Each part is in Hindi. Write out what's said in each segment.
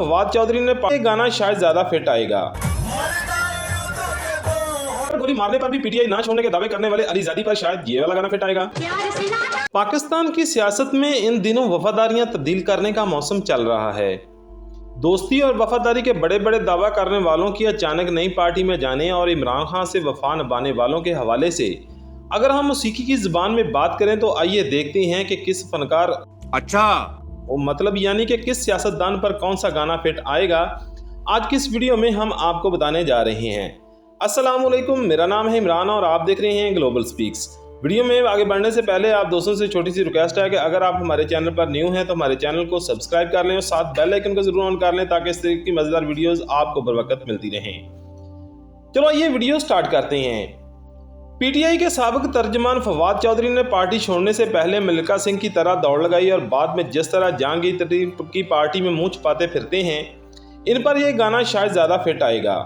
फवाद चौधरी ने गाना शायद ज्यादा फिट आएगा। गोली मारने पर भी पीटीआई ना छोड़ने के दावे करने वाले अली ज़ादी पर शायद ये वाला गाना फिट आएगा। पाकिस्तान की सियासत में इन दिनों वफादारियां तब्दील करने का मौसम चल रहा है। दोस्ती और वफादारी के बड़े बड़े दावा करने वालों की अचानक नई पार्टी में जाने और इमरान खान से वफा निभाने वालों के हवाले से अगर हम मौसीकी की जुबान में बात करें तो आइए देखते हैं कि किस फनकार मतलब यानी कि किस सियासतदान पर कौन सा गाना फिट आएगा। आज की इस वीडियो में हम आपको बताने जा रहे हैं। अस्सलाम वालेकुम, मेरा नाम है इमरान और आप देख रहे हैं ग्लोबल स्पीक्स। वीडियो में आगे बढ़ने से पहले आप दोस्तों से छोटी सी रिक्वेस्ट है कि अगर आप हमारे चैनल पर न्यू हैं तो हमारे चैनल को सब्सक्राइब कर लें और साथ बेल आइकन को जरूर ऑन कर लें ताकि इस तरह की मजेदार वीडियोस आपको बर वक्त मिलती रहें। चलो ये वीडियो स्टार्ट करते हैं। पीटीआई के साबिक तर्जमान फवाद चौधरी ने पार्टी छोड़ने से पहले मलिका सिंह की तरह दौड़ लगाई और बाद में जिस तरह जहांगीर की पार्टी में मुंह छुपाते फिरते हैं, इन पर यह गाना शायद ज्यादा फिट आएगा।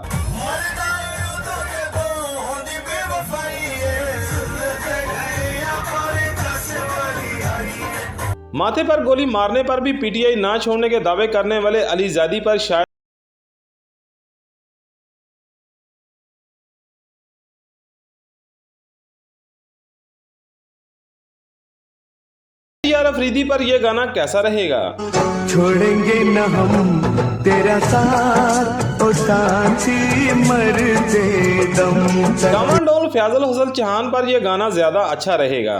माथे पर गोली मारने पर भी पीटीआई ना छोड़ने के दावे करने वाले अली ज़ादी पर शायद यार अफरीदी पर यह गाना कैसा रहेगा। छोड़ेंगे न हम तेरा साथ ओ सांची मरते दम। डामाडोल फैजल हुसैन चौहान पर यह गाना ज्यादा अच्छा रहेगा।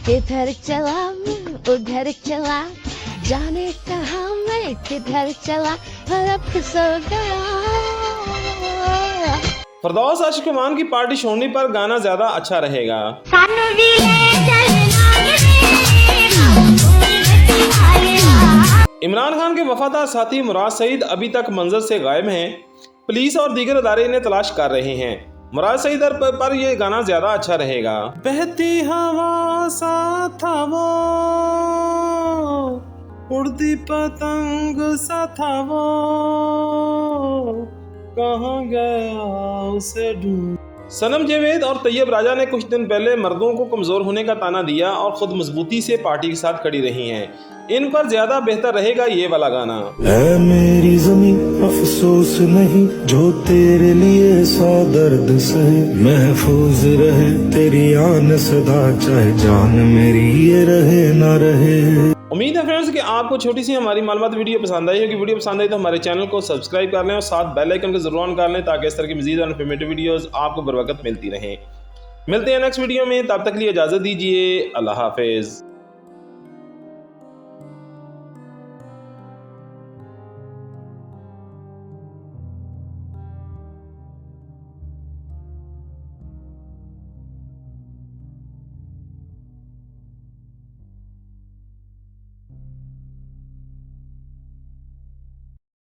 इधर चला उधर चला जाने कहाँ मैं किधर चला सो गया। फरदौस आशिकमान की पार्टी छोड़ने पर गाना ज्यादा अच्छा रहेगा। इमरान खान के वफादार साथी मुराद सईद अभी तक मंजर से गायब हैं। पुलिस और दीगर अदारे इन्हें तलाश कर रहे हैं। मुराद सईद पर यह गाना ज्यादा अच्छा रहेगा। बहती हवा सा था वो, उड़ती पतंग सा था वो, कहाँ गया उसे ढूंढ। सनम जावेद और तैयब राजा ने कुछ दिन पहले मर्दों को कमजोर होने का ताना दिया और खुद मजबूती से पार्टी के साथ खड़ी रही हैं। इन पर ज्यादा बेहतर रहेगा ये वाला गाना। है मेरी ज़मीं अफसोस नहीं जो तेरे लिए सौ दर्द सहे, महफूज रहे तेरी आन सदा चाहे जान मेरी ये रहे ना रहे। उम्मीद है फ्रेंड्स कि आपको छोटी सी हमारी मालूमात वीडियो पसंद आई होगी। वीडियो पसंद आई तो हमारे चैनल को सब्सक्राइब कर लें और साथ बेल आइकन को जरूर ऑन कर लें ताकि इस तरह की मज़ीद और इन्फॉर्मेटिव वीडियोस आपको बर वक्त मिलती रहें। मिलते हैं नेक्स्ट वीडियो में, तब तक के लिए इजाज़त दीजिए। अल्लाह हाफिज़।